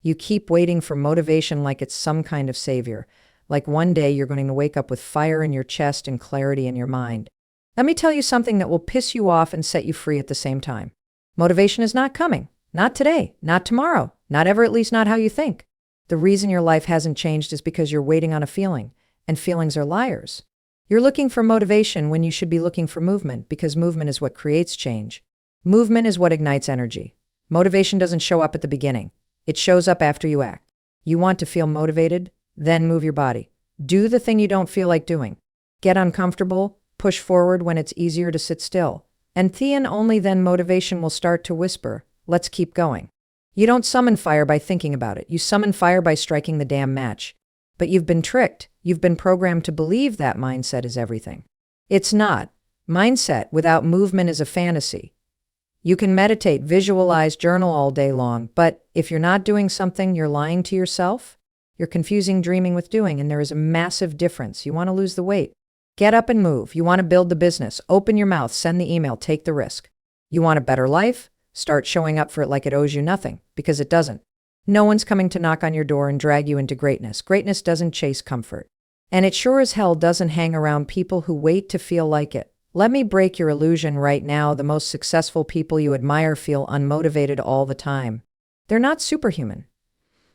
You keep waiting for motivation like it's some kind of savior, like one day you're going to wake up with fire in your chest and clarity in your mind. Let me tell you something that will piss you off and set you free at the same time. Motivation is not coming. Not today, not tomorrow, not ever, at least not how you think. The reason your life hasn't changed is because you're waiting on a feeling, and feelings are liars. You're looking for motivation when you should be looking for movement, because movement is what creates change. Movement is what ignites energy. Motivation doesn't show up at the beginning. It shows up after you act. You want to feel motivated? Then move your body. Do the thing you don't feel like doing. Get uncomfortable, push forward when it's easier to sit still. And only then motivation will start to whisper, let's keep going. You don't summon fire by thinking about it. You summon fire by striking the damn match. But you've been tricked. You've been programmed to believe that mindset is everything. It's not. Mindset without movement is a fantasy. You can meditate, visualize, journal all day long, but if you're not doing something, you're lying to yourself. You're confusing dreaming with doing, and there is a massive difference. You want to lose the weight. Get up and move. You want to build the business. Open your mouth, send the email, take the risk. You want a better life? Start showing up for it like it owes you nothing, because it doesn't. No one's coming to knock on your door and drag you into greatness. Greatness doesn't chase comfort. And it sure as hell doesn't hang around people who wait to feel like it. Let me break your illusion right now. The most successful people you admire feel unmotivated all the time. They're not superhuman.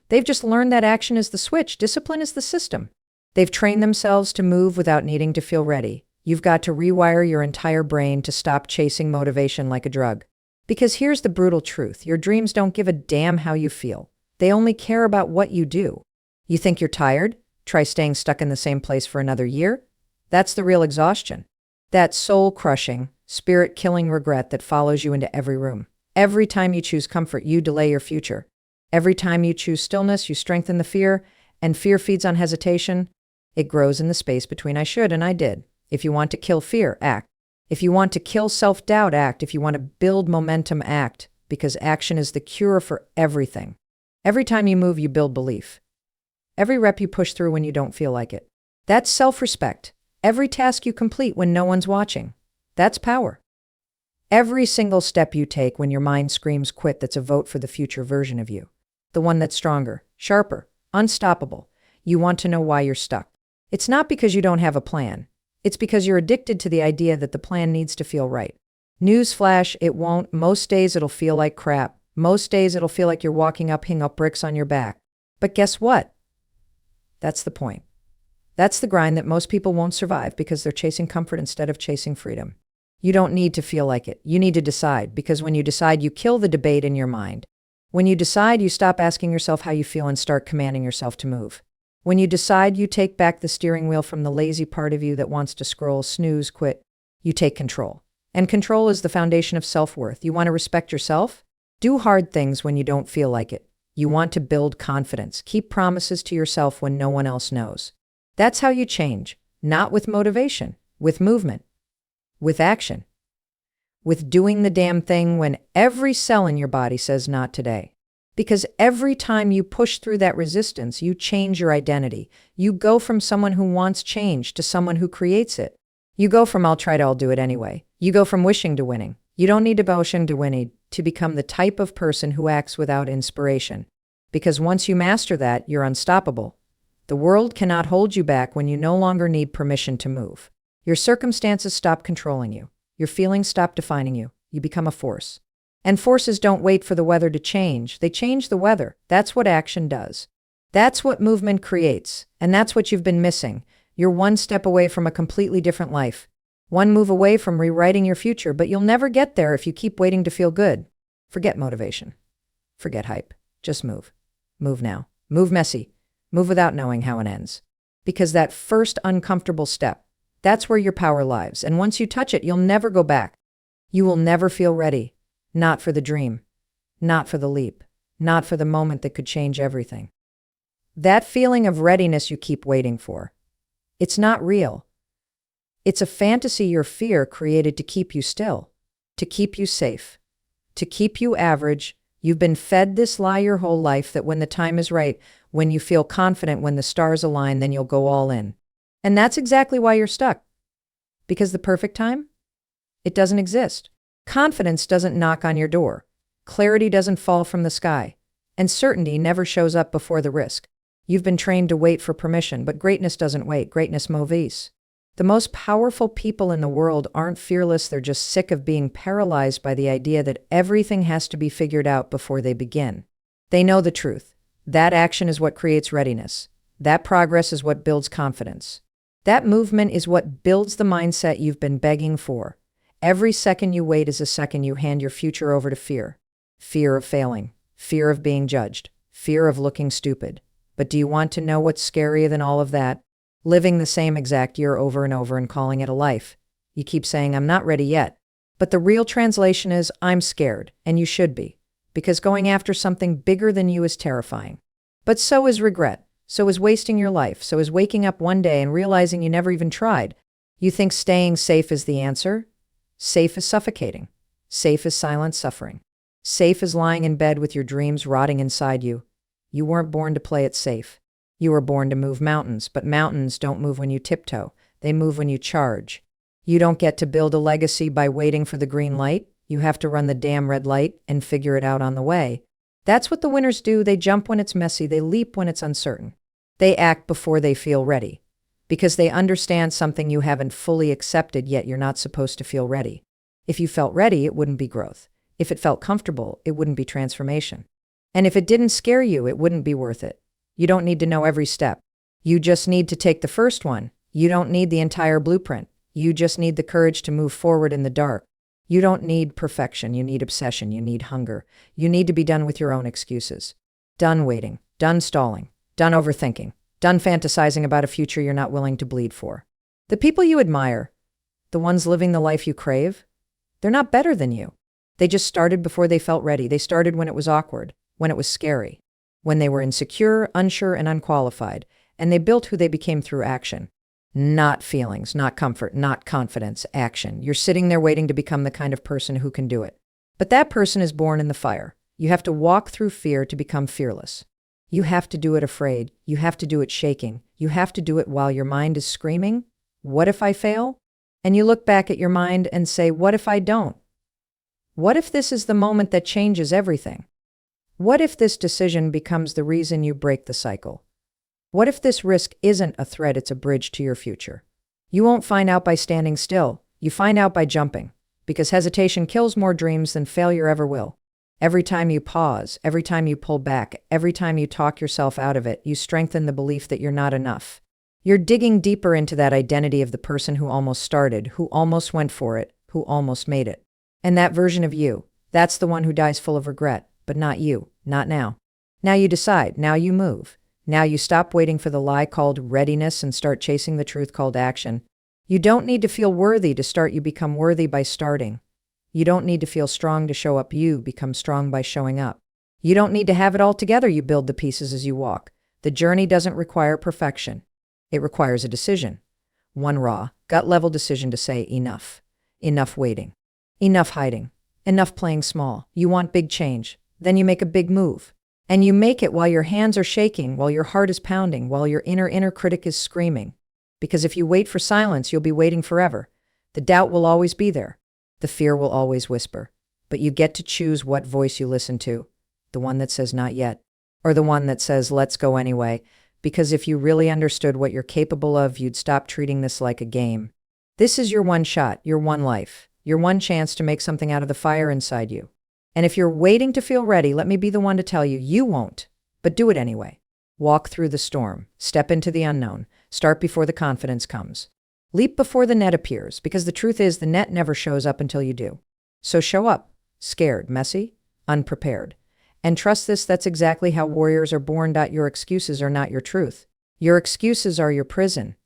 They've just learned that action is the switch. Discipline is the system. They've trained themselves to move without needing to feel ready. You've got to rewire your entire brain to stop chasing motivation like a drug. Because here's the brutal truth. Your dreams don't give a damn how you feel. They only care about what you do. You think you're tired? Try staying stuck in the same place for another year. That's the real exhaustion. That soul-crushing, spirit-killing regret that follows you into every room. Every time you choose comfort, you delay your future. Every time you choose stillness, you strengthen the fear, and fear feeds on hesitation. It grows in the space between I should and I did. If you want to kill fear, act. If you want to kill self-doubt, act. If you want to build momentum, act. Because action is the cure for everything. Every time you move, you build belief. Every rep you push through when you don't feel like it. That's self-respect. Every task you complete when no one's watching. That's power. Every single step you take when your mind screams quit, that's a vote for the future version of you. The one that's stronger, sharper, unstoppable. You want to know why you're stuck. It's not because you don't have a plan. It's because you're addicted to the idea that the plan needs to feel right. Newsflash, it won't. Most days it'll feel like crap. Most days it'll feel like you're walking up, hang up bricks on your back. But guess what? That's the point. That's the grind that most people won't survive because they're chasing comfort instead of chasing freedom. You don't need to feel like it. You need to decide, because when you decide, you kill the debate in your mind. When you decide, you stop asking yourself how you feel and start commanding yourself to move. When you decide, you take back the steering wheel from the lazy part of you that wants to scroll, snooze, quit. You take control. And control is the foundation of self-worth. You want to respect yourself? Do hard things when you don't feel like it. You want to build confidence. Keep promises to yourself when no one else knows. That's how you change. Not with motivation, with movement, with action, with doing the damn thing when every cell in your body says not today. Because every time you push through that resistance, you change your identity. You go from someone who wants change to someone who creates it. You go from I'll do it anyway. You go from wishing to winning. You don't need to be wishing to winning to become the type of person who acts without inspiration. Because once you master that, you're unstoppable. The world cannot hold you back when you no longer need permission to move. Your circumstances stop controlling you. Your feelings stop defining you. You become a force. And forces don't wait for the weather to change. They change the weather. That's what action does. That's what movement creates. And that's what you've been missing. You're one step away from a completely different life. One move away from rewriting your future, but you'll never get there if you keep waiting to feel good. Forget motivation. Forget hype. Just move. Move now. Move messy. Move without knowing how it ends. Because that first uncomfortable step, that's where your power lies. And once you touch it, you'll never go back. You will never feel ready. Not for the dream. Not for the leap. Not for the moment that could change everything. That feeling of readiness you keep waiting for. It's not real. It's a fantasy your fear created to keep you still. To keep you safe. To keep you average. You've been fed this lie your whole life that when the time is right, when you feel confident, when the stars align, then you'll go all in. And that's exactly why you're stuck. Because the perfect time? It doesn't exist. Confidence doesn't knock on your door. Clarity doesn't fall from the sky. And certainty never shows up before the risk. You've been trained to wait for permission, but greatness doesn't wait. Greatness moves. The most powerful people in the world aren't fearless, they're just sick of being paralyzed by the idea that everything has to be figured out before they begin. They know the truth. That action is what creates readiness. That progress is what builds confidence. That movement is what builds the mindset you've been begging for. Every second you wait is a second you hand your future over to fear. Fear of failing, fear of being judged, fear of looking stupid. But do you want to know what's scarier than all of that? Living the same exact year over and over and calling it a life. You keep saying, I'm not ready yet. But the real translation is, I'm scared, and you should be. Because going after something bigger than you is terrifying. But so is regret. So is wasting your life. So is waking up one day and realizing you never even tried. You think staying safe is the answer? Safe is suffocating. Safe is silent suffering. Safe is lying in bed with your dreams rotting inside you. You weren't born to play it safe. You were born to move mountains, but mountains don't move when you tiptoe. They move when you charge. You don't get to build a legacy by waiting for the green light. You have to run the damn red light and figure it out on the way. That's what the winners do. They jump when it's messy. They leap when it's uncertain. They act before they feel ready. Because they understand something you haven't fully accepted yet. You're not supposed to feel ready. If you felt ready, it wouldn't be growth. If it felt comfortable, it wouldn't be transformation. And if it didn't scare you, it wouldn't be worth it. You don't need to know every step. You just need to take the first one. You don't need the entire blueprint. You just need the courage to move forward in the dark. You don't need perfection. You need obsession. You need hunger. You need to be done with your own excuses. Done waiting. Done stalling. Done overthinking. Done fantasizing about a future you're not willing to bleed for. The people you admire, the ones living the life you crave, they're not better than you. They just started before they felt ready. They started when it was awkward, when it was scary, when they were insecure, unsure, and unqualified, and they built who they became through action. Not feelings, not comfort, not confidence, action. You're sitting there waiting to become the kind of person who can do it. But that person is born in the fire. You have to walk through fear to become fearless. You have to do it afraid. You have to do it shaking. You have to do it while your mind is screaming, what if I fail? And you look back at your mind and say, what if I don't? What if this is the moment that changes everything? What if this decision becomes the reason you break the cycle? What if this risk isn't a threat, it's a bridge to your future? You won't find out by standing still. You find out by jumping, because hesitation kills more dreams than failure ever will. Every time you pause, every time you pull back, every time you talk yourself out of it, you strengthen the belief that you're not enough. You're digging deeper into that identity of the person who almost started, who almost went for it, who almost made it. And that version of you, that's the one who dies full of regret, but not you, not now. Now you decide, now you move. Now you stop waiting for the lie called readiness and start chasing the truth called action. You don't need to feel worthy to start, you become worthy by starting. You don't need to feel strong to show up, you become strong by showing up. You don't need to have it all together, you build the pieces as you walk. The journey doesn't require perfection. It requires a decision. One raw, gut-level decision to say enough. Enough waiting. Enough hiding. Enough playing small. You want big change. Then you make a big move. And you make it while your hands are shaking, while your heart is pounding, while your inner critic is screaming. Because if you wait for silence, you'll be waiting forever. The doubt will always be there. The fear will always whisper. But you get to choose what voice you listen to. The one that says not yet. Or the one that says let's go anyway. Because if you really understood what you're capable of, you'd stop treating this like a game. This is your one shot, your one life, your one chance to make something out of the fire inside you. And if you're waiting to feel ready, let me be the one to tell you, you won't. But do it anyway. Walk through the storm. Step into the unknown. Start before the confidence comes. Leap before the net appears, because the truth is the net never shows up until you do. So show up, scared, messy, unprepared. And trust this, that's exactly how warriors are born. Your excuses are not your truth. Your excuses are your prison.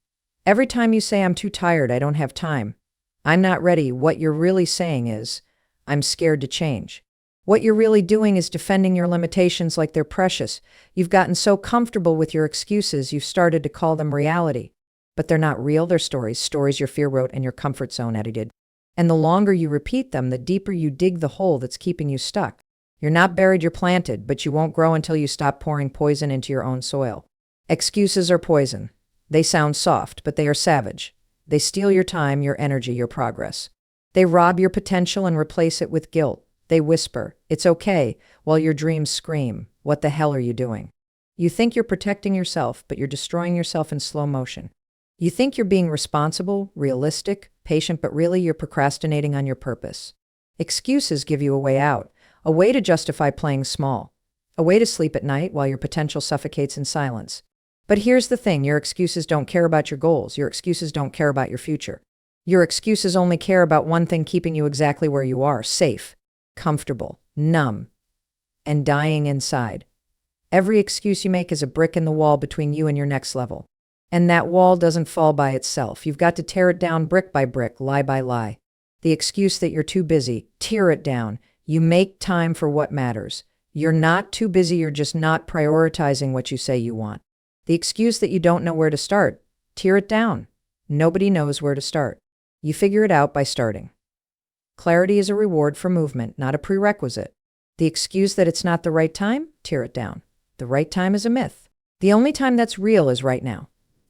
Every time you say, I'm too tired, I don't have time, I'm not ready, what you're really saying is, I'm scared to change. What you're really doing is defending your limitations like they're precious. You've gotten so comfortable with your excuses, you've started to call them reality. But they're not real, they're stories your fear wrote and your comfort zone edited. And the longer you repeat them, the deeper you dig the hole that's keeping you stuck. You're not buried, you're planted, but you won't grow until you stop pouring poison into your own soil. Excuses are poison. They sound soft, but they are savage. They steal your time, your energy, your progress. They rob your potential and replace it with guilt. They whisper, it's okay, while your dreams scream, What the hell are you doing? You think you're protecting yourself, but you're destroying yourself in slow motion. You think you're being responsible, realistic, patient, but really you're procrastinating on your purpose. Excuses give you a way out, a way to justify playing small, a way to sleep at night while your potential suffocates in silence. But here's the thing, your excuses don't care about your goals. Your excuses don't care about your future. Your excuses only care about one thing keeping you exactly where you are, safe, comfortable, numb, and dying inside. Every excuse you make is a brick in the wall between you and your next level. And that wall doesn't fall by itself. You've got to tear it down brick by brick, lie by lie. The excuse that you're too busy, tear it down. You make time for what matters. You're not too busy, you're just not prioritizing what you say you want. The excuse that you don't know where to start, tear it down. Nobody knows where to start. You figure it out by starting. Clarity is a reward for movement, not a prerequisite. The excuse that it's not the right time, tear it down. The right time is a myth. The only time that's real is right now.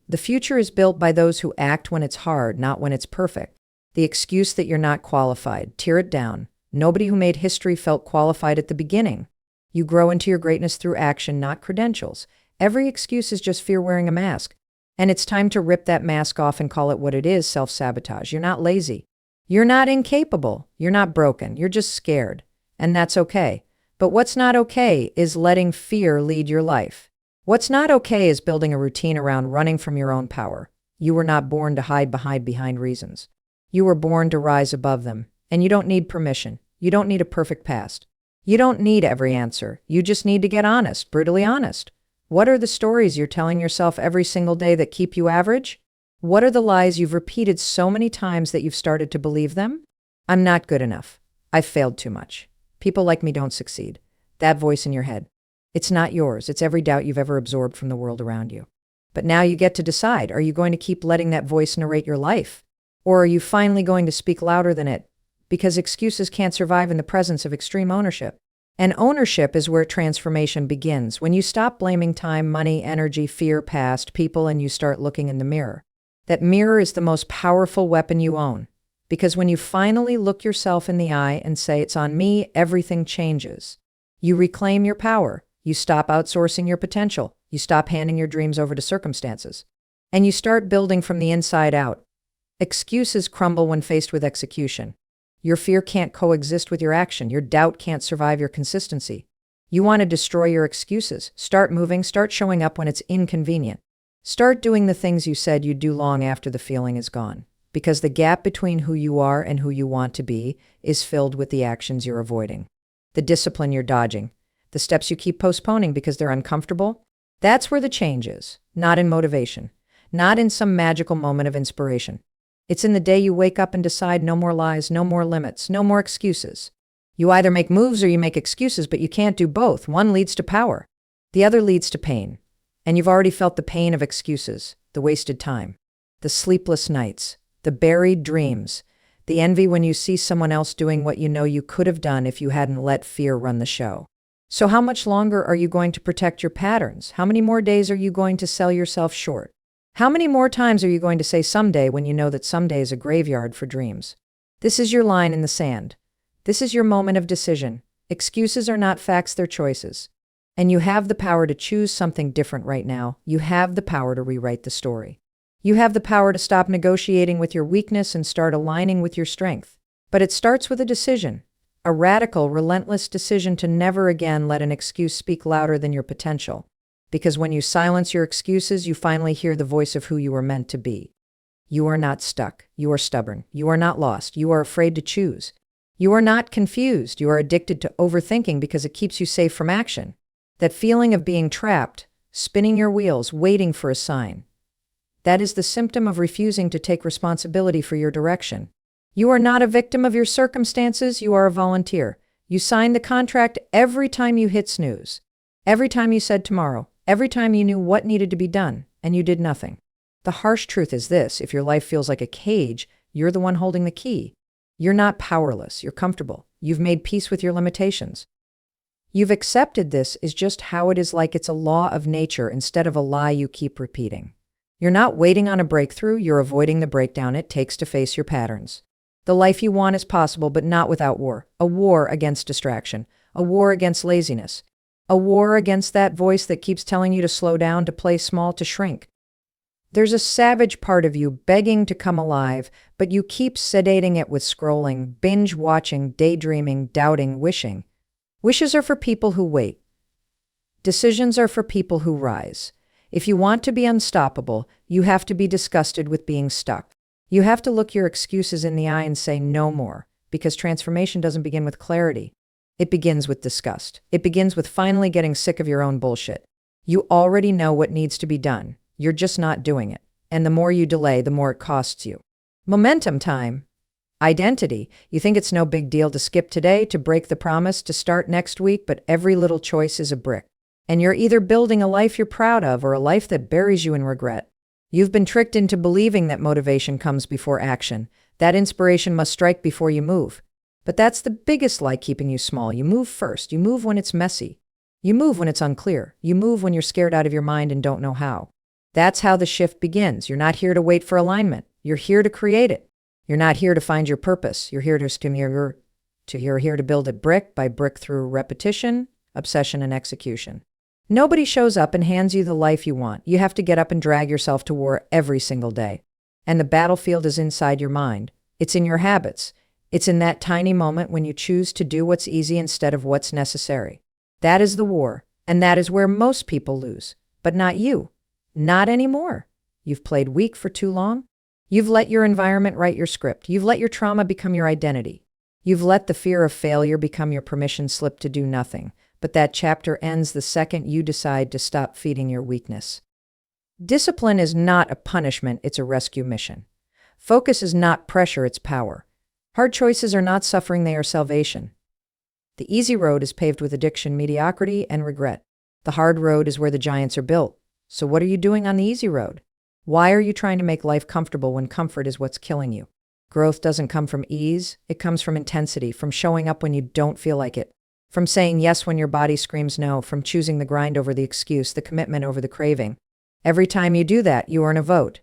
The future is built by those who act when it's hard, not when it's perfect. The excuse that you're not qualified, tear it down. Nobody who made history felt qualified at the beginning. You grow into your greatness through action, not credentials. Every excuse is just fear wearing a mask. And it's time to rip that mask off and call it what it is, self-sabotage. You're not lazy. You're not incapable. You're not broken. You're just scared. And that's okay. But what's not okay is letting fear lead your life. What's not okay is building a routine around running from your own power. You were not born to hide behind reasons. You were born to rise above them. And you don't need permission. You don't need a perfect past. You don't need every answer. You just need to get honest, brutally honest. What are the stories you're telling yourself every single day that keep you average? What are the lies you've repeated so many times that you've started to believe them? I'm not good enough. I've failed too much. People like me don't succeed. That voice in your head. It's not yours. It's every doubt you've ever absorbed from the world around you. But now you get to decide, are you going to keep letting that voice narrate your life? Or are you finally going to speak louder than it? Because excuses can't survive in the presence of extreme ownership. And ownership is where transformation begins, when you stop blaming time, money, energy, fear, past, people, and you start looking in the mirror. That mirror is the most powerful weapon you own. Because when you finally look yourself in the eye and say, it's on me, everything changes. You reclaim your power. You stop outsourcing your potential. You stop handing your dreams over to circumstances. And you start building from the inside out. Excuses crumble when faced with execution. Your fear can't coexist with your action. Your doubt can't survive your consistency. You want to destroy your excuses. Start moving. Start showing up when it's inconvenient. Start doing the things you said you'd do long after the feeling is gone. Because the gap between who you are and who you want to be is filled with the actions you're avoiding. The discipline you're dodging. The steps you keep postponing because they're uncomfortable. That's where the change is. Not in motivation. Not in some magical moment of inspiration. It's in the day you wake up and decide no more lies, no more limits, no more excuses. You either make moves or you make excuses, but you can't do both. One leads to power. The other leads to pain. And you've already felt the pain of excuses, the wasted time, the sleepless nights, the buried dreams, the envy when you see someone else doing what you know you could have done if you hadn't let fear run the show. So how much longer are you going to protect your patterns? How many more days are you going to sell yourself short? How many more times are you going to say someday when you know that someday is a graveyard for dreams? This is your line in the sand. This is your moment of decision. Excuses are not facts, they're choices. And you have the power to choose something different right now. You have the power to rewrite the story. You have the power to stop negotiating with your weakness and start aligning with your strength. But it starts with a decision. A radical, relentless decision to never again let an excuse speak louder than your potential. Because when you silence your excuses, you finally hear the voice of who you were meant to be. You are not stuck. You are stubborn. You are not lost. You are afraid to choose. You are not confused. You are addicted to overthinking because it keeps you safe from action. That feeling of being trapped, spinning your wheels, waiting for a sign. That is the symptom of refusing to take responsibility for your direction. You are not a victim of your circumstances. You are a volunteer. You signed the contract every time you hit snooze. Every time you said tomorrow. Every time you knew what needed to be done, and you did nothing. The harsh truth is this: if your life feels like a cage, you're the one holding the key. You're not powerless, you're comfortable. You've made peace with your limitations. You've accepted this is just how it is, like it's a law of nature instead of a lie you keep repeating. You're not waiting on a breakthrough, you're avoiding the breakdown it takes to face your patterns. The life you want is possible, but not without war. A war against distraction. A war against laziness. A war against that voice that keeps telling you to slow down, to play small, to shrink. There's a savage part of you begging to come alive, but you keep sedating it with scrolling, binge watching, daydreaming, doubting, wishing. Wishes are for people who wait. Decisions are for people who rise. If you want to be unstoppable, you have to be disgusted with being stuck. You have to look your excuses in the eye and say no more, because transformation doesn't begin with clarity. It begins with disgust. It begins with finally getting sick of your own bullshit. You already know what needs to be done. You're just not doing it. And the more you delay, the more it costs you. Momentum time. Identity. You think it's no big deal to skip today, to break the promise, to start next week, but every little choice is a brick. And you're either building a life you're proud of or a life that buries you in regret. You've been tricked into believing that motivation comes before action, that inspiration must strike before you move. But that's the biggest lie keeping you small. You move first. You move when it's messy. You move when it's unclear. You move when you're scared out of your mind and don't know how. That's how the shift begins. You're not here to wait for alignment. You're here to create it. You're not here to find your purpose. You're here to build it brick by brick through repetition, obsession, and execution. Nobody shows up and hands you the life you want. You have to get up and drag yourself to war every single day. And the battlefield is inside your mind. It's in your habits. It's in that tiny moment when you choose to do what's easy instead of what's necessary. That is the war, and that is where most people lose. But not you. Not anymore. You've played weak for too long. You've let your environment write your script. You've let your trauma become your identity. You've let the fear of failure become your permission slip to do nothing. But that chapter ends the second you decide to stop feeding your weakness. Discipline is not a punishment, it's a rescue mission. Focus is not pressure, it's power. Hard choices are not suffering, they are salvation. The easy road is paved with addiction, mediocrity, and regret. The hard road is where the giants are built. So what are you doing on the easy road? Why are you trying to make life comfortable when comfort is what's killing you? Growth doesn't come from ease, it comes from intensity, from showing up when you don't feel like it, from saying yes when your body screams no, from choosing the grind over the excuse, the commitment over the craving. Every time you do that, you earn a vote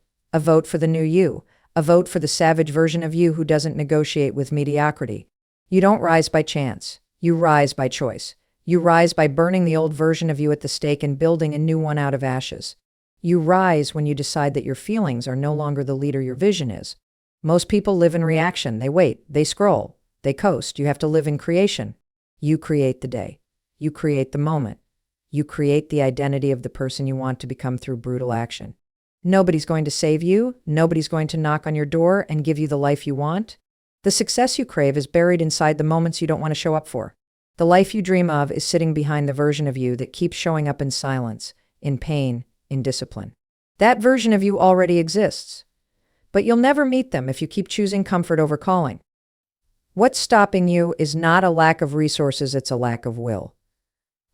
for the new you, a vote for the savage version of you who doesn't negotiate with mediocrity. You don't rise by chance, you rise by choice. You rise by burning the old version of you at the stake and building a new one out of ashes. You rise when you decide that your feelings are no longer the leader your vision is. Most people live in reaction. They wait, they scroll, they coast. You have to live in creation. You create the day. You create the moment. You create the identity of the person you want to become through brutal action. Nobody's going to save you. Nobody's going to knock on your door and give you the life you want. The success you crave is buried inside the moments you don't want to show up for. The life you dream of is sitting behind the version of you that keeps showing up in silence, in pain, in discipline. That version of you already exists. But you'll never meet them if you keep choosing comfort over calling. What's stopping you is not a lack of resources, it's a lack of will.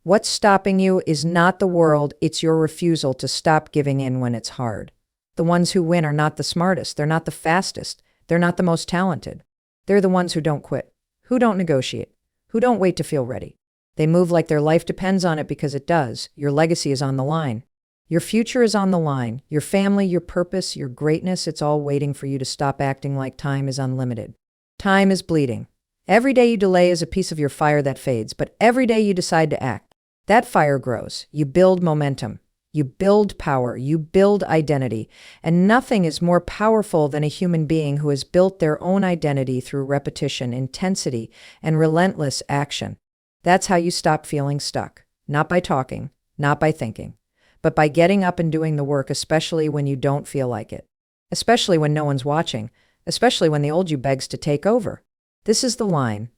What's stopping you is not the world, it's your refusal to stop giving in when it's hard. The ones who win are not the smartest, they're not the fastest, they're not the most talented. They're the ones who don't quit, who don't negotiate, who don't wait to feel ready. They move like their life depends on it because it does. Your legacy is on the line. Your future is on the line. Your family, your purpose, your greatness, it's all waiting for you to stop acting like time is unlimited. Time is bleeding. Every day you delay is a piece of your fire that fades, but every day you decide to act, that fire grows. You build momentum. You build power. You build identity. And nothing is more powerful than a human being who has built their own identity through repetition, intensity, and relentless action. That's how you stop feeling stuck. Not by talking, not by thinking, but by getting up and doing the work, especially when you don't feel like it. Especially when no one's watching. Especially when the old you begs to take over. This is the line.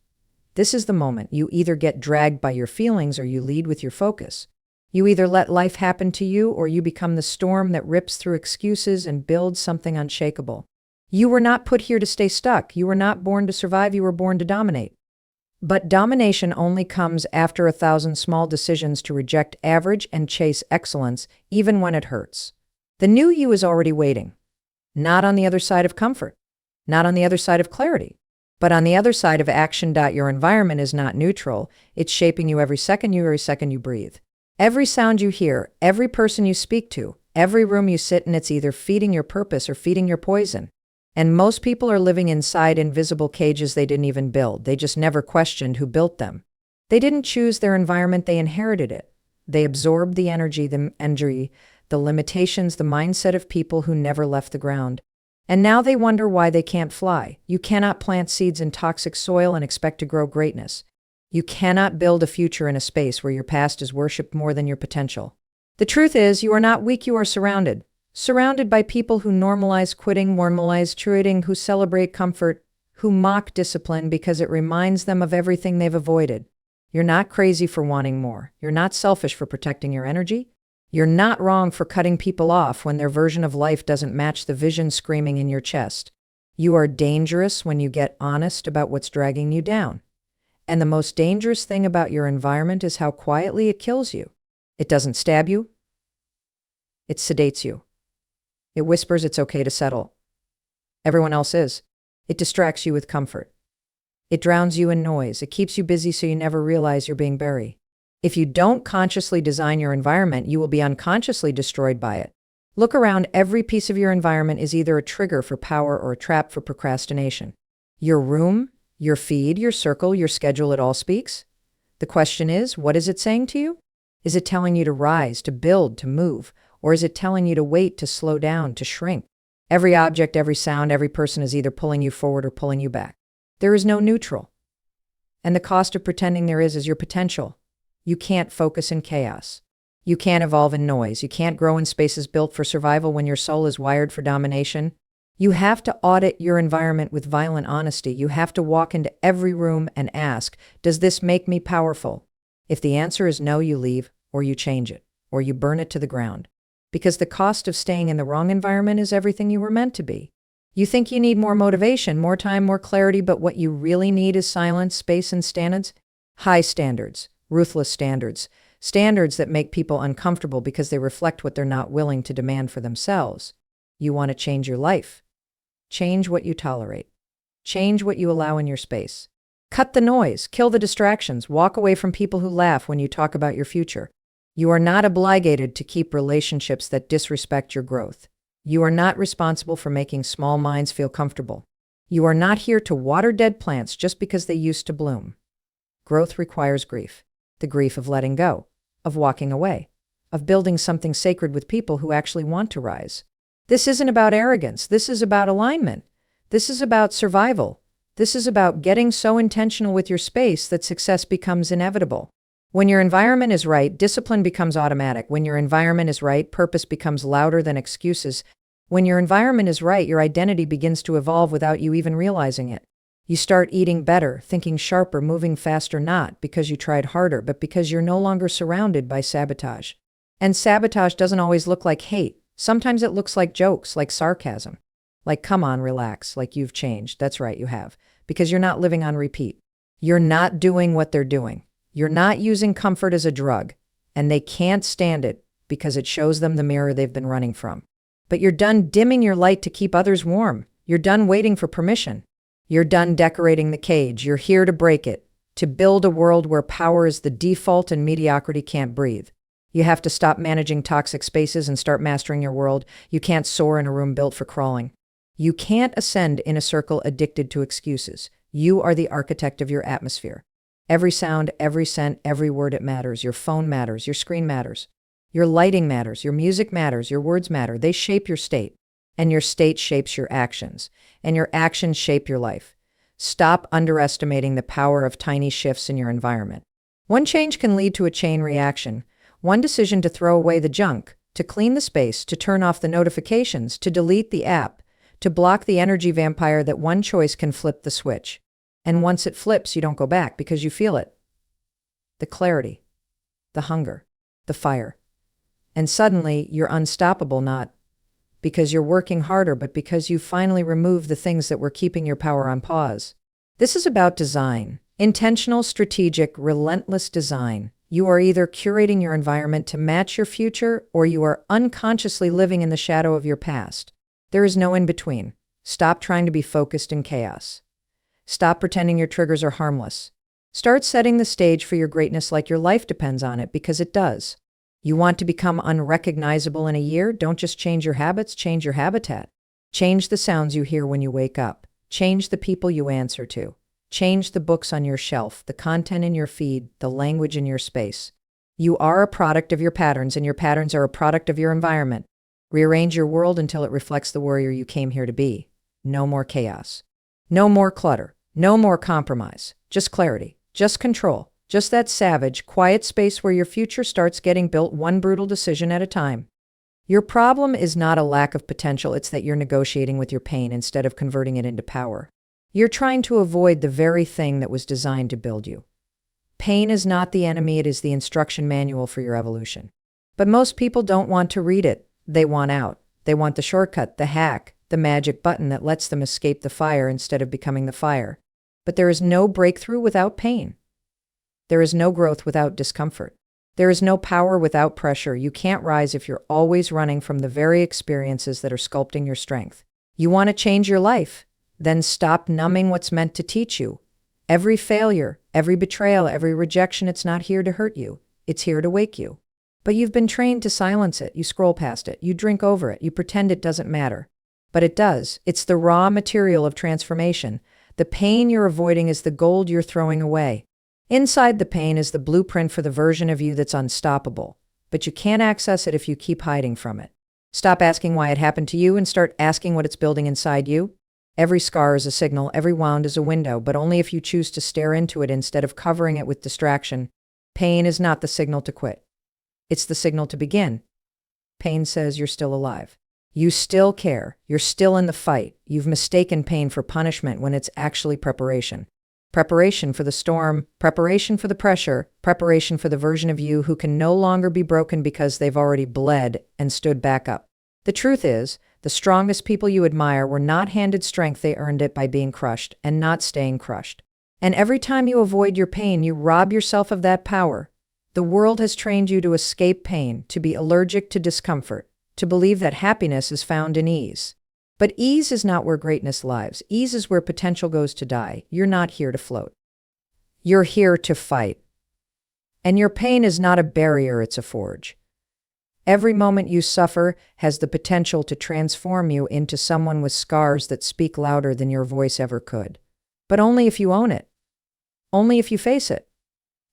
This is the moment. You either get dragged by your feelings or you lead with your focus. You either let life happen to you or you become the storm that rips through excuses and builds something unshakable. You were not put here to stay stuck. You were not born to survive. You were born to dominate. But domination only comes after 1,000 small decisions to reject average and chase excellence, even when it hurts. The new you is already waiting. Not on the other side of comfort. Not on the other side of clarity. But on the other side of action. Your environment is not neutral. It's shaping you every second you breathe. Every sound you hear, every person you speak to, every room you sit in, it's either feeding your purpose or feeding your poison. And most people are living inside invisible cages they didn't even build. They just never questioned who built them. They didn't choose their environment, they inherited it. They absorbed the energy, the limitations, the mindset of people who never left the ground. And now they wonder why they can't fly. You cannot plant seeds in toxic soil and expect to grow greatness. You cannot build a future in a space where your past is worshipped more than your potential. The truth is, you are not weak, you are surrounded by people who normalize quitting, normalize treating, who celebrate comfort, who mock discipline because it reminds them of everything they've avoided. You're not crazy for wanting more. You're not selfish for protecting your energy. You're not wrong for cutting people off when their version of life doesn't match the vision screaming in your chest. You are dangerous when you get honest about what's dragging you down. And the most dangerous thing about your environment is how quietly it kills you. It doesn't stab you. It sedates you. It whispers it's okay to settle. Everyone else is. It distracts you with comfort. It drowns you in noise. It keeps you busy so you never realize you're being buried. If you don't consciously design your environment, you will be unconsciously destroyed by it. Look around. Every piece of your environment is either a trigger for power or a trap for procrastination. Your room, your feed, your circle, your schedule, it all speaks. The question is, what is it saying to you? Is it telling you to rise, to build, to move? Or is it telling you to wait, to slow down, to shrink? Every object, every sound, every person is either pulling you forward or pulling you back. There is no neutral. And the cost of pretending there is your potential. You can't focus in chaos. You can't evolve in noise. You can't grow in spaces built for survival when your soul is wired for domination. You have to audit your environment with violent honesty. You have to walk into every room and ask, does this make me powerful? If the answer is no, you leave, or you change it, or you burn it to the ground. Because the cost of staying in the wrong environment is everything you were meant to be. You think you need more motivation, more time, more clarity, but what you really need is silence, space, and standards. High standards, ruthless standards, standards that make people uncomfortable because they reflect what they're not willing to demand for themselves. You want to change your life. Change what you tolerate. Change what you allow in your space. Cut the noise, kill the distractions, walk away from people who laugh when you talk about your future. You are not obligated to keep relationships that disrespect your growth. You are not responsible for making small minds feel comfortable. You are not here to water dead plants just because they used to bloom. Growth requires grief. The grief of letting go, of walking away, of building something sacred with people who actually want to rise. This isn't about arrogance. This is about alignment. This is about survival. This is about getting so intentional with your space that success becomes inevitable. When your environment is right, discipline becomes automatic. When your environment is right, purpose becomes louder than excuses. When your environment is right, your identity begins to evolve without you even realizing it. You start eating better, thinking sharper, moving faster, not because you tried harder, but because you're no longer surrounded by sabotage. And sabotage doesn't always look like hate. Sometimes it looks like jokes, like sarcasm. Like, come on, relax, like you've changed. That's right, you have. Because you're not living on repeat. You're not doing what they're doing. You're not using comfort as a drug, and they can't stand it because it shows them the mirror they've been running from. But you're done dimming your light to keep others warm. You're done waiting for permission. You're done decorating the cage. You're here to break it, to build a world where power is the default and mediocrity can't breathe. You have to stop managing toxic spaces and start mastering your world. You can't soar in a room built for crawling. You can't ascend in a circle addicted to excuses. You are the architect of your atmosphere. Every sound, every scent, every word, it matters. Your phone matters. Your screen matters. Your lighting matters. Your music matters. Your words matter. They shape your state. And your state shapes your actions. And your actions shape your life. Stop underestimating the power of tiny shifts in your environment. One change can lead to a chain reaction. One decision to throw away the junk, to clean the space, to turn off the notifications, to delete the app, to block the energy vampire. That one choice can flip the switch. And once it flips, you don't go back because you feel it. The clarity, the hunger, the fire. And suddenly you're unstoppable, not because you're working harder, but because you finally removed the things that were keeping your power on pause. This is about design. Intentional, strategic, relentless design. You are either curating your environment to match your future, or you are unconsciously living in the shadow of your past. There is no in between. Stop trying to be focused in chaos. Stop pretending your triggers are harmless. Start setting the stage for your greatness like your life depends on it, because it does. You want to become unrecognizable in a year? Don't just change your habits, change your habitat. Change the sounds you hear when you wake up. Change the people you answer to. Change the books on your shelf, the content in your feed, the language in your space. You are a product of your patterns, and your patterns are a product of your environment. Rearrange your world until it reflects the warrior you came here to be. No more chaos. No more clutter. No more compromise. Just clarity. Just control. Just that savage, quiet space where your future starts getting built one brutal decision at a time. Your problem is not a lack of potential, it's that you're negotiating with your pain instead of converting it into power. You're trying to avoid the very thing that was designed to build you. Pain is not the enemy, it is the instruction manual for your evolution. But most people don't want to read it. They want out. They want the shortcut, the hack, the magic button that lets them escape the fire instead of becoming the fire. But there is no breakthrough without pain. There is no growth without discomfort. There is no power without pressure. You can't rise if you're always running from the very experiences that are sculpting your strength. You want to change your life? Then stop numbing what's meant to teach you. Every failure, every betrayal, every rejection, it's not here to hurt you. It's here to wake you. But you've been trained to silence it. You scroll past it. You drink over it. You pretend it doesn't matter. But it does. It's the raw material of transformation. The pain you're avoiding is the gold you're throwing away. Inside the pain is the blueprint for the version of you that's unstoppable. But you can't access it if you keep hiding from it. Stop asking why it happened to you and start asking what it's building inside you. Every scar is a signal, every wound is a window, but only if you choose to stare into it instead of covering it with distraction. Pain is not the signal to quit. It's the signal to begin. Pain says you're still alive. You still care. You're still in the fight. You've mistaken pain for punishment when it's actually preparation. Preparation for the storm, preparation for the pressure, preparation for the version of you who can no longer be broken because they've already bled and stood back up. The truth is, the strongest people you admire were not handed strength, they earned it by being crushed and not staying crushed. And every time you avoid your pain, you rob yourself of that power. The world has trained you to escape pain, to be allergic to discomfort, to believe that happiness is found in ease. But ease is not where greatness lies. Ease is where potential goes to die. You're not here to float. You're here to fight. And your pain is not a barrier, it's a forge. Every moment you suffer has the potential to transform you into someone with scars that speak louder than your voice ever could. But only if you own it. Only if you face it.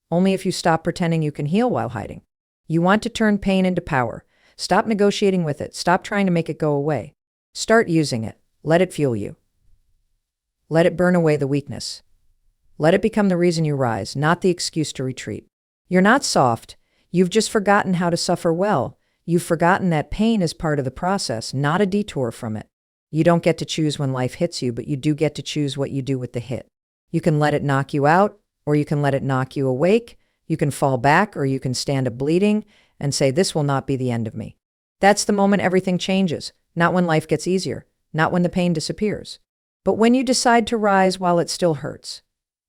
Only if you stop pretending you can heal while hiding. You want to turn pain into power. Stop negotiating with it. Stop trying to make it go away. Start using it. Let it fuel you. Let it burn away the weakness. Let it become the reason you rise, not the excuse to retreat. You're not soft. You've just forgotten how to suffer well. You've forgotten that pain is part of the process, not a detour from it. You don't get to choose when life hits you, but you do get to choose what you do with the hit. You can let it knock you out, or you can let it knock you awake. You can fall back, or you can stand up bleeding and say, this will not be the end of me. That's the moment everything changes, not when life gets easier, not when the pain disappears, but when you decide to rise while it still hurts.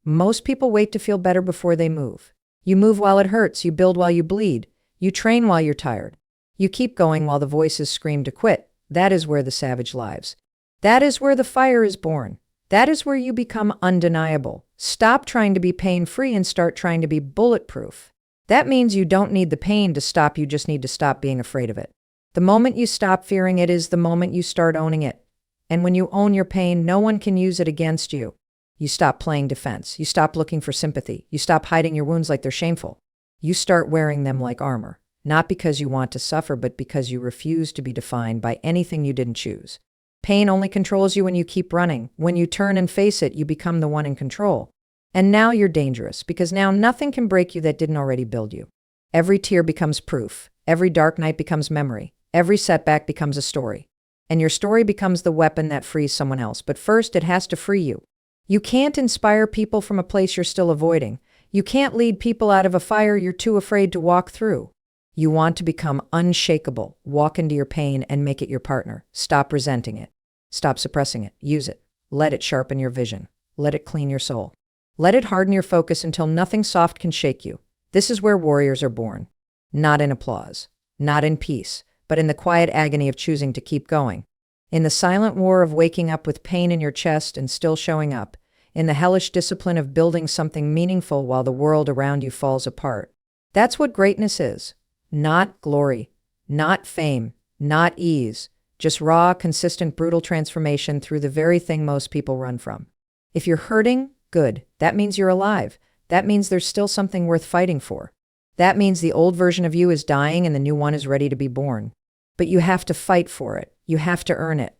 Most people wait to feel better before they move. You move while it hurts, you build while you bleed, you train while you're tired. You keep going while the voices scream to quit. That is where the savage lives. That is where the fire is born. That is where you become undeniable. Stop trying to be pain-free and start trying to be bulletproof. That means you don't need the pain to stop, you just need to stop being afraid of it. The moment you stop fearing it is the moment you start owning it. And when you own your pain, no one can use it against you. You stop playing defense. You stop looking for sympathy. You stop hiding your wounds like they're shameful. You start wearing them like armor. Not because you want to suffer, but because you refuse to be defined by anything you didn't choose. Pain only controls you when you keep running. When you turn and face it, you become the one in control. And now you're dangerous, because now nothing can break you that didn't already build you. Every tear becomes proof. Every dark night becomes memory. Every setback becomes a story. And your story becomes the weapon that frees someone else. But first, it has to free you. You can't inspire people from a place you're still avoiding. You can't lead people out of a fire you're too afraid to walk through. You want to become unshakable. Walk into your pain and make it your partner. Stop resenting it. Stop suppressing it. Use it. Let it sharpen your vision. Let it clean your soul. Let it harden your focus until nothing soft can shake you. This is where warriors are born. Not in applause. Not in peace. But in the quiet agony of choosing to keep going. In the silent war of waking up with pain in your chest and still showing up. In the hellish discipline of building something meaningful while the world around you falls apart. That's what greatness is. Not glory, not fame, not ease, just raw, consistent, brutal transformation through the very thing most people run from. If you're hurting, Good. That means you're alive. That means there's still something worth fighting for. That means the old version of you is dying and the new one is ready to be born. But you have to fight for it. You have to earn it.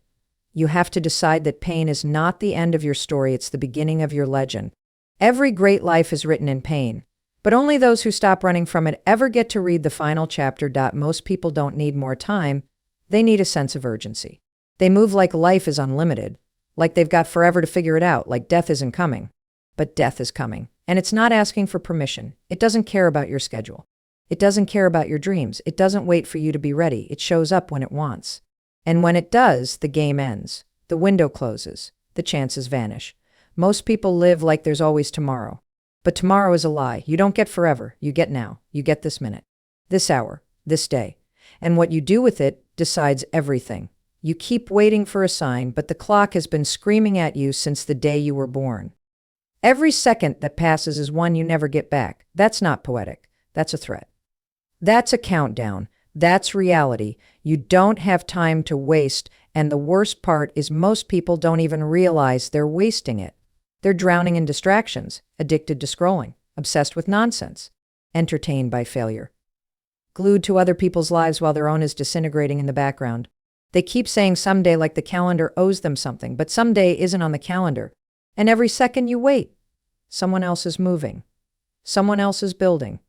You have to decide that pain is not the end of your story, it's the beginning of your legend. Every great life is written in pain, but only those who stop running from it ever get to read the final chapter. Most people don't need more time, they need a sense of urgency. They move like life is unlimited, like they've got forever to figure it out, like death isn't coming. But death is coming, and it's not asking for permission. It doesn't care about your schedule. It doesn't care about your dreams. It doesn't wait for you to be ready. It shows up when it wants. And when it does, the game ends. The window closes. The chances vanish. Most people live like there's always tomorrow. But tomorrow is a lie. You don't get forever. You get now. You get this minute, this hour, this day. And what you do with it decides everything. You keep waiting for a sign, but the clock has been screaming at you since the day you were born. Every second that passes is one you never get back. That's not poetic. That's a threat. That's a countdown. That's reality. You don't have time to waste, and the worst part is most people don't even realize they're wasting it. They're drowning in distractions, addicted to scrolling, obsessed with nonsense, entertained by failure, glued to other people's lives while their own is disintegrating in the background. They keep saying someday like the calendar owes them something, but someday isn't on the calendar. And every second you wait, someone else is moving. Someone else is building.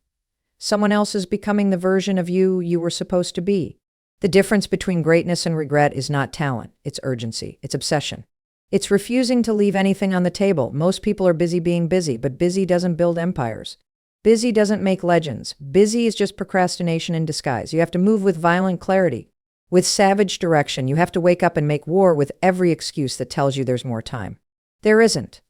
Someone else is becoming the version of you were supposed to be. The difference between greatness and regret is not talent, it's urgency, it's obsession. It's refusing to leave anything on the table. Most people are busy being busy, but busy doesn't build empires. Busy doesn't make legends. Busy is just procrastination in disguise. You have to move with violent clarity, with savage direction. You have to wake up and make war with every excuse that tells you there's more time. There isn't.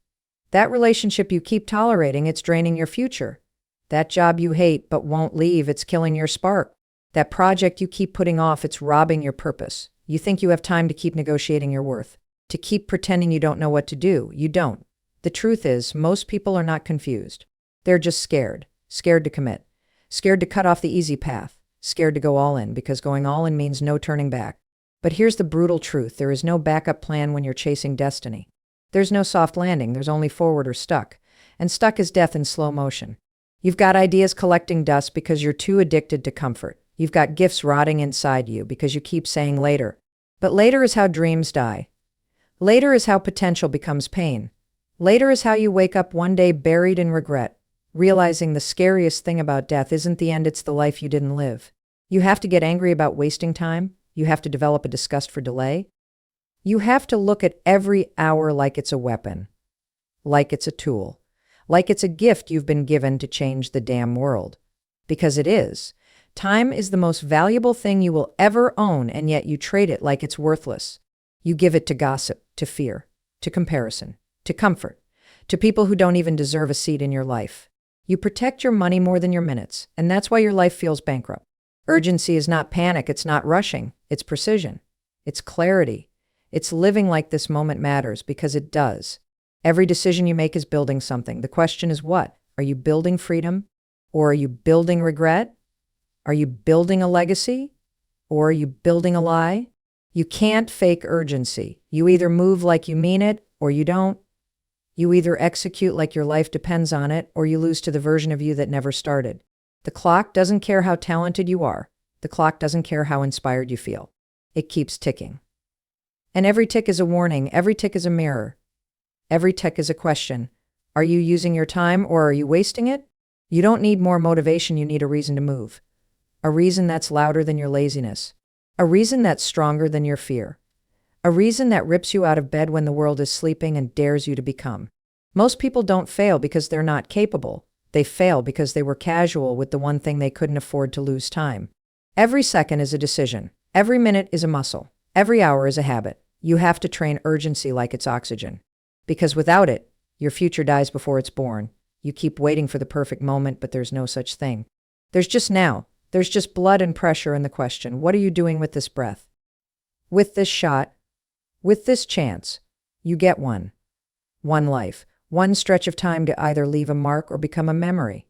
That relationship you keep tolerating, it's draining your future. That job you hate but won't leave, it's killing your spark. That project you keep putting off, it's robbing your purpose. You think you have time to keep negotiating your worth, to keep pretending you don't know what to do. You don't. The truth is, most people are not confused. They're just scared. Scared to commit. Scared to cut off the easy path. Scared to go all in, because going all in means no turning back. But here's the brutal truth. There is no backup plan when you're chasing destiny. There's no soft landing. There's only forward or stuck. And stuck is death in slow motion. You've got ideas collecting dust because you're too addicted to comfort. You've got gifts rotting inside you because you keep saying later. But later is how dreams die. Later is how potential becomes pain. Later is how you wake up one day buried in regret, realizing the scariest thing about death isn't the end, it's the life you didn't live. You have to get angry about wasting time. You have to develop a disgust for delay. You have to look at every hour like it's a weapon, like it's a tool, like it's a gift you've been given to change the damn world. Because it is. Time is the most valuable thing you will ever own, and yet you trade it like it's worthless. You give it to gossip, to fear, to comparison, to comfort, to people who don't even deserve a seat in your life. You protect your money more than your minutes, and that's why your life feels bankrupt. Urgency is not panic, it's not rushing, it's precision, it's clarity, it's living like this moment matters, because it does. Every decision you make is building something. The question is what? Are you building freedom? Or are you building regret? Are you building a legacy? Or are you building a lie? You can't fake urgency. You either move like you mean it, or you don't. You either execute like your life depends on it, or you lose to the version of you that never started. The clock doesn't care how talented you are. The clock doesn't care how inspired you feel. It keeps ticking. And every tick is a warning. Every tick is a mirror. Every tick is a question. Are you using your time, or are you wasting it? You don't need more motivation. You need a reason to move. A reason that's louder than your laziness. A reason that's stronger than your fear. A reason that rips you out of bed when the world is sleeping and dares you to become. Most people don't fail because they're not capable. They fail because they were casual with the one thing they couldn't afford to lose: time. Every second is a decision. Every minute is a muscle. Every hour is a habit. You have to train urgency like it's oxygen. Because without it, your future dies before it's born. You keep waiting for the perfect moment, but there's no such thing. There's just now. There's just blood and pressure and the question, what are you doing with this breath? With this shot? With this chance? You get one. One life. One stretch of time to either leave a mark or become a memory.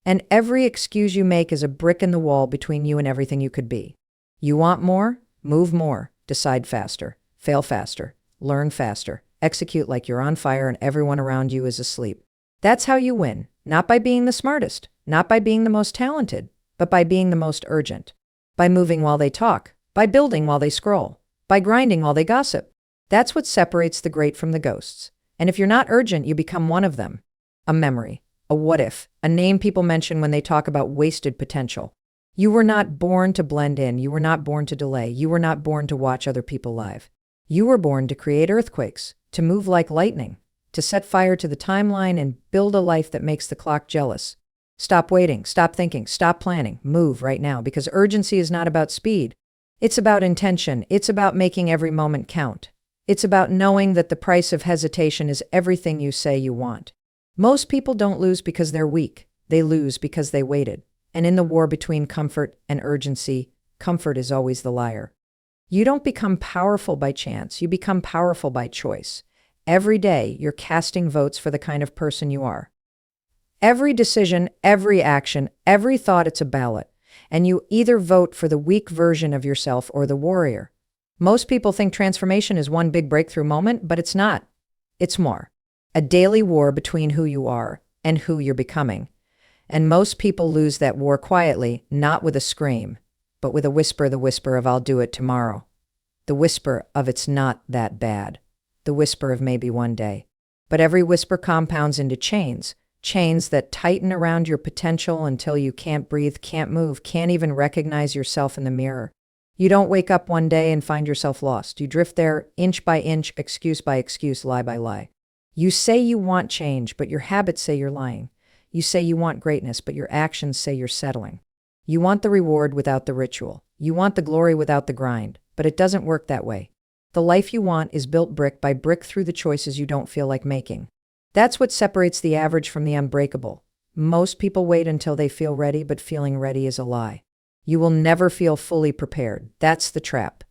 And every excuse you make is a brick in the wall between you and everything you could be. You want more? Move more. Decide faster. Fail faster. Learn faster. Execute like you're on fire and everyone around you is asleep. That's how you win, not by being the smartest, not by being the most talented, but by being the most urgent. By moving while they talk, by building while they scroll, by grinding while they gossip. That's what separates the great from the ghosts. And if you're not urgent, you become one of them. A memory, a what if, a name people mention when they talk about wasted potential. You were not born to blend in. You were not born to delay. You were not born to watch other people live. You were born to create earthquakes, to move like lightning, to set fire to the timeline and build a life that makes the clock jealous. Stop waiting, stop thinking, stop planning, move right now, because urgency is not about speed. It's about intention. It's about making every moment count. It's about knowing that the price of hesitation is everything you say you want. Most people don't lose because they're weak. They lose because they waited. And in the war between comfort and urgency, comfort is always the liar. You don't become powerful by chance. You become powerful by choice. Every day, you're casting votes for the kind of person you are. Every decision, every action, every thought, it's a ballot. And you either vote for the weak version of yourself or the warrior. Most people think transformation is one big breakthrough moment, but it's not. It's more. A daily war between who you are and who you're becoming. And most people lose that war quietly, not with a scream, but with a whisper, the whisper of I'll do it tomorrow. The whisper of it's not that bad. The whisper of maybe one day. But every whisper compounds into chains. Chains that tighten around your potential until you can't breathe, can't move, can't even recognize yourself in the mirror. You don't wake up one day and find yourself lost. You drift there inch by inch, excuse by excuse, lie by lie. You say you want change, but your habits say you're lying. You say you want greatness, but your actions say you're settling. You want the reward without the ritual. You want the glory without the grind, but it doesn't work that way. The life you want is built brick by brick through the choices you don't feel like making. That's what separates the average from the unbreakable. Most people wait until they feel ready, but feeling ready is a lie. You will never feel fully prepared. That's the trap.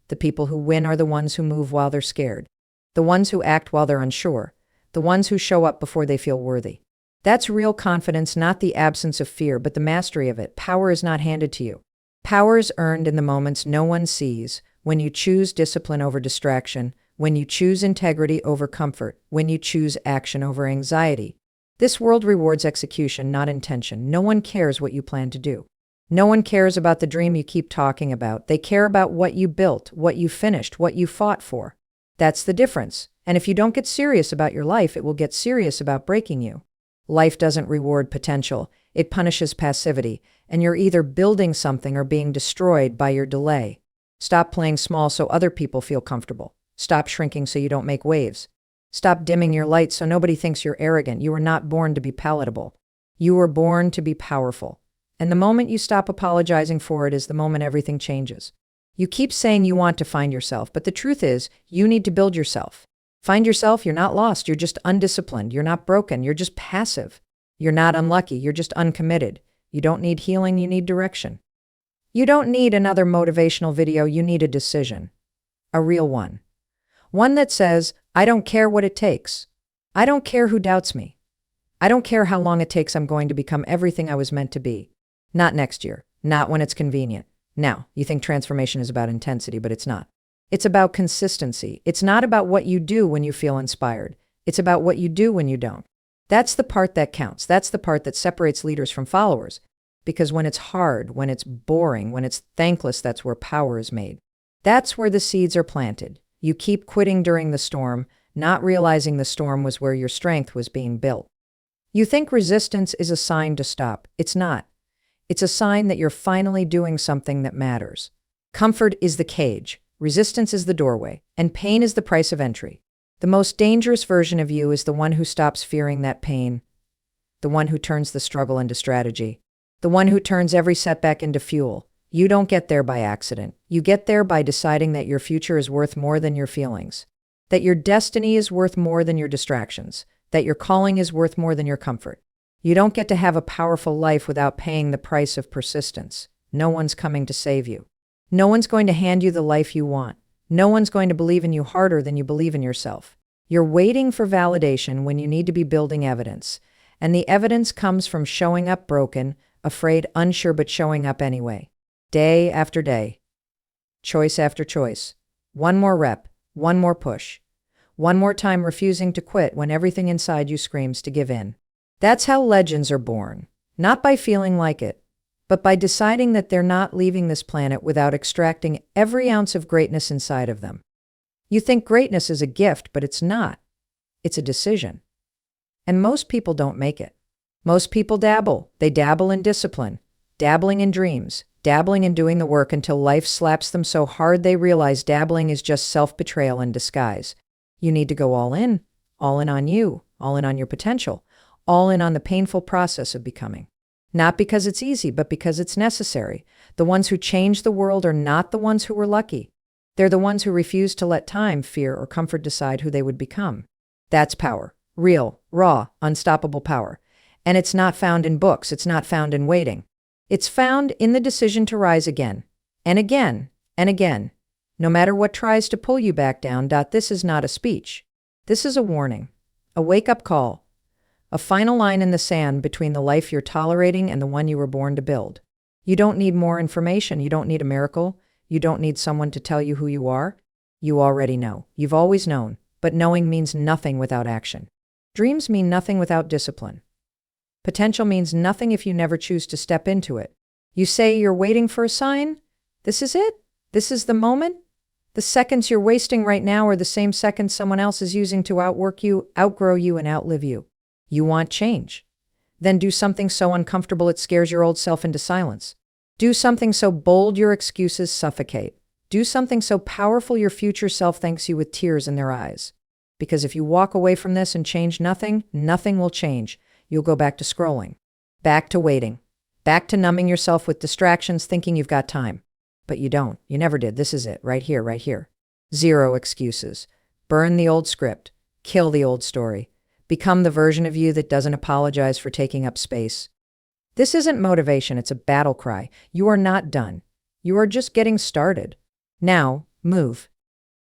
The people who win are the ones who move while they're scared. The ones who act while they're unsure. The ones who show up before they feel worthy. That's real confidence, not the absence of fear, but the mastery of it. Power is not handed to you. Power is earned in the moments no one sees, when you choose discipline over distraction, when you choose integrity over comfort, when you choose action over anxiety. This world rewards execution, not intention. No one cares what you plan to do. No one cares about the dream you keep talking about. They care about what you built, what you finished, what you fought for. That's the difference. And if you don't get serious about your life, it will get serious about breaking you. Life doesn't reward potential. It punishes passivity. And you're either building something or being destroyed by your delay. Stop playing small so other people feel comfortable. Stop shrinking so you don't make waves. Stop dimming your light so nobody thinks you're arrogant. You were not born to be palatable. You were born to be powerful. And the moment you stop apologizing for it is the moment everything changes. You keep saying you want to find yourself, but the truth is, you need to build yourself. Find yourself, you're not lost, you're just undisciplined, you're not broken, you're just passive. You're not unlucky, you're just uncommitted. You don't need healing, you need direction. You don't need another motivational video, you need a decision. A real one. One that says, I don't care what it takes. I don't care who doubts me. I don't care how long it takes, I'm going to become everything I was meant to be. Not next year, not when it's convenient. Now, you think transformation is about intensity, but it's not. It's about consistency. It's not about what you do when you feel inspired. It's about what you do when you don't. That's the part that counts. That's the part that separates leaders from followers. Because when it's hard, when it's boring, when it's thankless, that's where power is made. That's where the seeds are planted. You keep quitting during the storm, not realizing the storm was where your strength was being built. You think resistance is a sign to stop. It's not. It's a sign that you're finally doing something that matters. Comfort is the cage. Resistance is the doorway, and pain is the price of entry. The most dangerous version of you is the one who stops fearing that pain, the one who turns the struggle into strategy, the one who turns every setback into fuel. You don't get there by accident. You get there by deciding that your future is worth more than your feelings, that your destiny is worth more than your distractions, that your calling is worth more than your comfort. You don't get to have a powerful life without paying the price of persistence. No one's coming to save you. No one's going to hand you the life you want. No one's going to believe in you harder than you believe in yourself. You're waiting for validation when you need to be building evidence. And the evidence comes from showing up broken, afraid, unsure, but showing up anyway. Day after day. Choice after choice. One more rep. One more push. One more time refusing to quit when everything inside you screams to give in. That's how legends are born, not by feeling like it, but by deciding that they're not leaving this planet without extracting every ounce of greatness inside of them. You think greatness is a gift, but it's not. It's a decision. And most people don't make it. Most people dabble. They dabble in discipline, dabbling in dreams, dabbling in doing the work until life slaps them so hard they realize dabbling is just self-betrayal in disguise. You need to go all in on you, all in on your potential, all in on the painful process of becoming. Not because it's easy, but because it's necessary. The ones who change the world are not the ones who were lucky. They're the ones who refuse to let time, fear, or comfort decide who they would become. That's power. Real, raw, unstoppable power. And it's not found in books. It's not found in waiting. It's found in the decision to rise again, and again, and again. No matter what tries to pull you back down. This is not a speech. This is a warning, a wake-up call, a final line in the sand between the life you're tolerating and the one you were born to build. You don't need more information. You don't need a miracle. You don't need someone to tell you who you are. You already know. You've always known. But knowing means nothing without action. Dreams mean nothing without discipline. Potential means nothing if you never choose to step into it. You say you're waiting for a sign? This is it? This is the moment? The seconds you're wasting right now are the same seconds someone else is using to outwork you, outgrow you, and outlive you. You want change? Then do something so uncomfortable it scares your old self into silence. Do something so bold your excuses suffocate. Do something so powerful your future self thanks you with tears in their eyes. Because if you walk away from this and change nothing, nothing will change. You'll go back to scrolling, back to waiting, back to numbing yourself with distractions thinking you've got time. But you don't. You never did. This is it. Right here, right here. Zero excuses. Burn the old script. Kill the old story. Become the version of you that doesn't apologize for taking up space. This isn't motivation. It's a battle cry. You are not done. You are just getting started. Now, move.